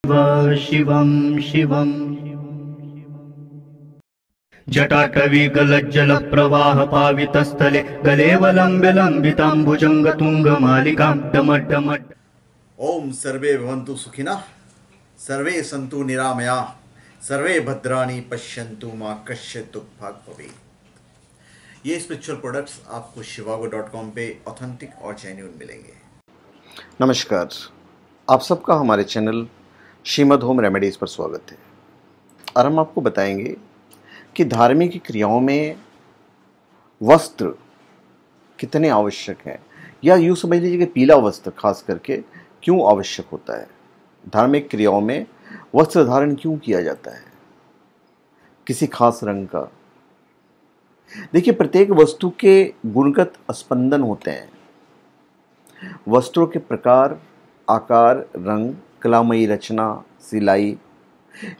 शिवं शिवं जटाटवीगलज्जलप्रवाहपावितस्थले गलेवलम्ब्य लम्बिताम्बुजङ्गतुङ्गमालिकां डमड्डमड्। ओम सर्वे भवन्तु सुखिनः, सर्वे सन्तु निरामया, सर्वे भद्राणि पश्यन्तु मा कश्चित् दुःखभाग् भवेत्। ये स्पिरिचुअल प्रोडक्ट्स आपको shivago.com पे ऑथेंटिक और जेन्युइन मिलेंगे। नमस्कार, आप सबका हमारे चैनल श्रीमद होम रेमेडीज़ पर स्वागत है। और हम आपको बताएंगे कि धार्मिक क्रियाओं में वस्त्र कितने आवश्यक हैं, या यूँ समझ लीजिए कि पीला वस्त्र खास करके क्यों आवश्यक होता है। धार्मिक क्रियाओं में वस्त्र धारण क्यों किया जाता है, किसी खास रंग का। देखिए, प्रत्येक वस्तु के गुणगत स्पंदन होते हैं। वस्त्रों के प्रकार, आकार, रंग, कलामयी रचना, सिलाई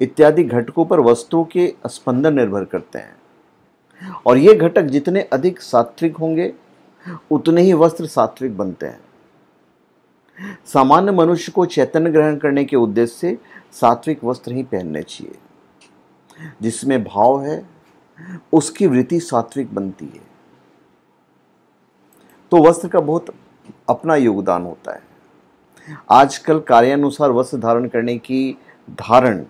इत्यादि घटकों पर वस्त्रों के स्पंदन निर्भर करते हैं, और ये घटक जितने अधिक सात्विक होंगे उतने ही वस्त्र सात्विक बनते हैं। सामान्य मनुष्य को चैतन्य ग्रहण करने के उद्देश्य से सात्विक वस्त्र ही पहनने चाहिए। जिसमें भाव है उसकी वृत्ति सात्विक बनती है। तो वस्त्र का बहुत अपना योगदान होता है। आजकल कार्यानुसार वस्त्र धारण करने की धारण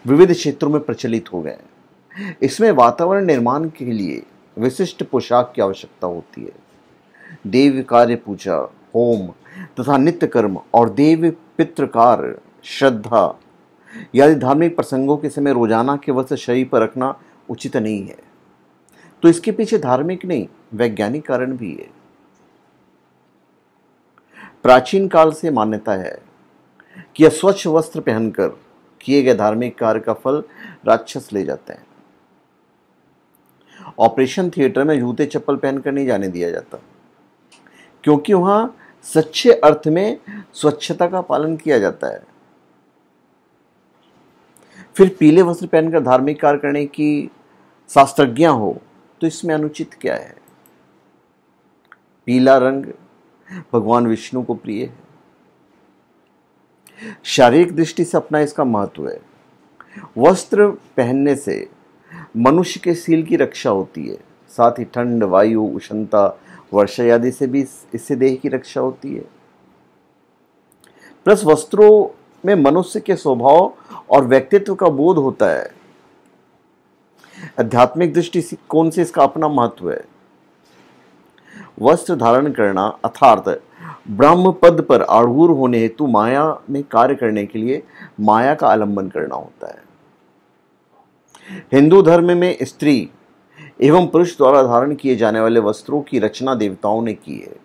विविध क्षेत्रों में प्रचलित हो गए हैं। इसमें वातावरण निर्माण के लिए विशिष्ट पोशाक की आवश्यकता होती है। देव कार्य, पूजा, होम तथा नित्य कर्म और देव पितृकार, श्रद्धा आदि धार्मिक प्रसंगों के समय रोजाना के वस्त्र शरीर पर रखना उचित नहीं है। तो इसके पीछे धार्मिक नहीं, वैज्ञानिक कारण भी है। प्राचीन काल से मान्यता है कि अस्वच्छ वस्त्र पहनकर किए गए धार्मिक कार्य का फल राक्षस ले जाते हैं। ऑपरेशन थिएटर में जूते चप्पल पहनकर नहीं जाने दिया जाता, क्योंकि वहां सच्चे अर्थ में स्वच्छता का पालन किया जाता है। फिर पीले वस्त्र पहनकर धार्मिक कार्य करने की शास्त्रज्ञा हो तो इसमें अनुचित क्या है। पीला रंग भगवान विष्णु को प्रिय है। शारीरिक दृष्टि से अपना इसका महत्व है। वस्त्र पहनने से मनुष्य के सील की रक्षा होती है। साथ ही ठंड, वायु, उष्णता, वर्षा आदि से भी इससे देह की रक्षा होती है। प्लस वस्त्रों में मनुष्य के स्वभाव और व्यक्तित्व का बोध होता है। आध्यात्मिक दृष्टिकोण से इसका अपना महत्व है। वस्त्र धारण करना अर्थात ब्रह्म पद पर आरूढ़ होने हेतु माया में कार्य करने के लिए माया का आलंबन करना होता है। हिंदू धर्म में स्त्री एवं पुरुष द्वारा धारण किए जाने वाले वस्त्रों की रचना देवताओं ने की है।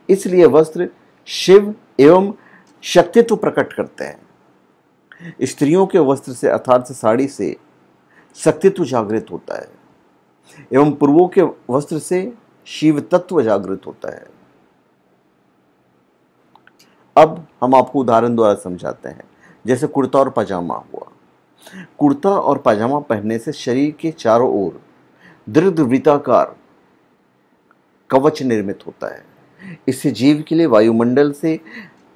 इसलिए वस्त्र शिव एवं शक्तित्व प्रकट करते हैं। स्त्रियों के वस्त्र से अर्थात साड़ी से शक्तित्व जागृत होता है, एवं पुरुषों के वस्त्र से शिव तत्व जागृत होता है। अब हम आपको उदाहरण द्वारा समझाते हैं। जैसे कुर्ता और पजामा हुआ। कुर्ता और पजामा पहनने से शरीर के चारों ओर दीर्घवृत्ताकार कवच निर्मित होता है। इससे जीव के लिए वायुमंडल से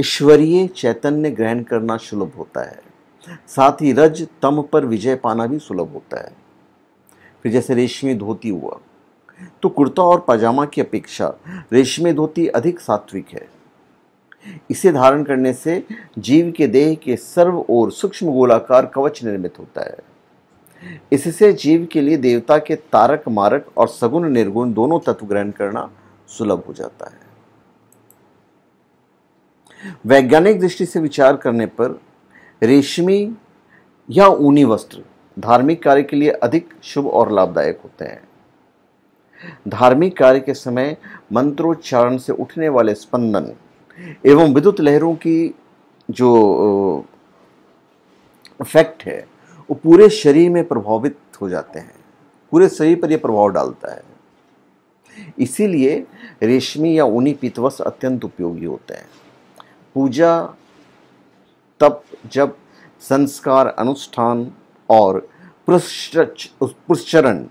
ईश्वरीय चैतन्य ग्रहण करना सुलभ होता है। साथ ही रज तम पर विजय पाना भी सुलभ होता है। फिर जैसे रेशमी धोती हुआ, तो कुर्ता और पजामा की अपेक्षा रेशमी धोती अधिक सात्विक है। इसे धारण करने से जीव के देह के सर्व ओर सूक्ष्म गोलाकार कवच निर्मित होता है। इससे जीव के लिए देवता के तारक मारक और सगुण निर्गुण दोनों तत्व ग्रहण करना सुलभ हो जाता है। वैज्ञानिक दृष्टि से विचार करने पर रेशमी या ऊनी वस्त्र धार्मिक कार्य के लिए अधिक शुभ और लाभदायक होते हैं। धार्मिक कार्य के समय मंत्रोच्चारण से उठने वाले स्पंदन एवं विद्युत लहरों की जो इफेक्ट है वो पूरे शरीर में प्रभावित हो जाते हैं। पूरे शरीर पर यह प्रभाव डालता है। इसीलिए रेशमी या ऊनी पीतवस्त्र अत्यंत उपयोगी होते हैं। पूजा, तप, जप, संस्कार, अनुष्ठान और पुरस्चरण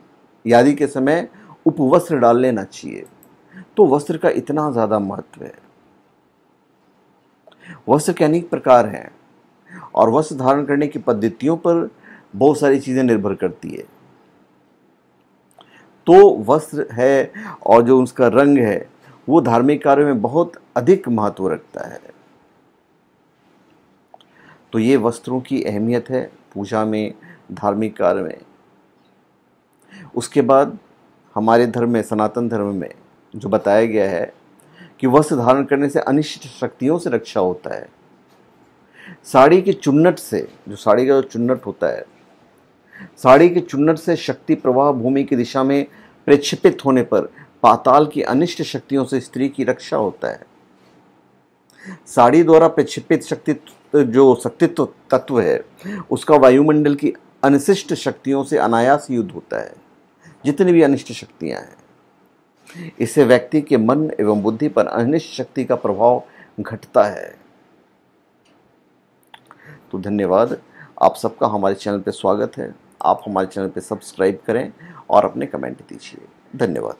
आदि के समय उपवस्त्र डाल लेना चाहिए। तो वस्त्र का इतना ज़्यादा महत्व है। वस्त्र के अनेक प्रकार हैं। और वस्त्र धारण करने की पद्धतियों पर बहुत सारी चीज़ें निर्भर करती है। तो वस्त्र है और जो उसका रंग है वो धार्मिक कार्यों में बहुत अधिक महत्व रखता है। तो ये वस्त्रों की अहमियत है पूजा में, धार्मिक कार्य में। उसके बाद हमारे धर्म में, सनातन धर्म में जो बताया गया है कि वस्त्र धारण करने से अनिष्ट शक्तियों से रक्षा होता है। साड़ी के चुन्नट से, जो साड़ी का जो चुन्नट होता है, साड़ी के चुन्नट से शक्ति प्रवाह भूमि की दिशा में प्रक्षेपित होने पर पाताल की अनिष्ट शक्तियों से स्त्री की रक्षा होता है। साड़ी द्वारा प्रक्षेपित शक्ति, जो शक्तित्व तत्व है, उसका वायुमंडल की अनिशिष्ट शक्तियों से अनायास युद्ध होता है, जितनी भी अनिष्ट शक्तियां हैं। इससे व्यक्ति के मन एवं बुद्धि पर अनिष्ट शक्ति का प्रभाव घटता है। तो धन्यवाद, आप सबका हमारे चैनल पे स्वागत है। आप हमारे चैनल पे सब्सक्राइब करें और अपने कमेंट दीजिए। धन्यवाद।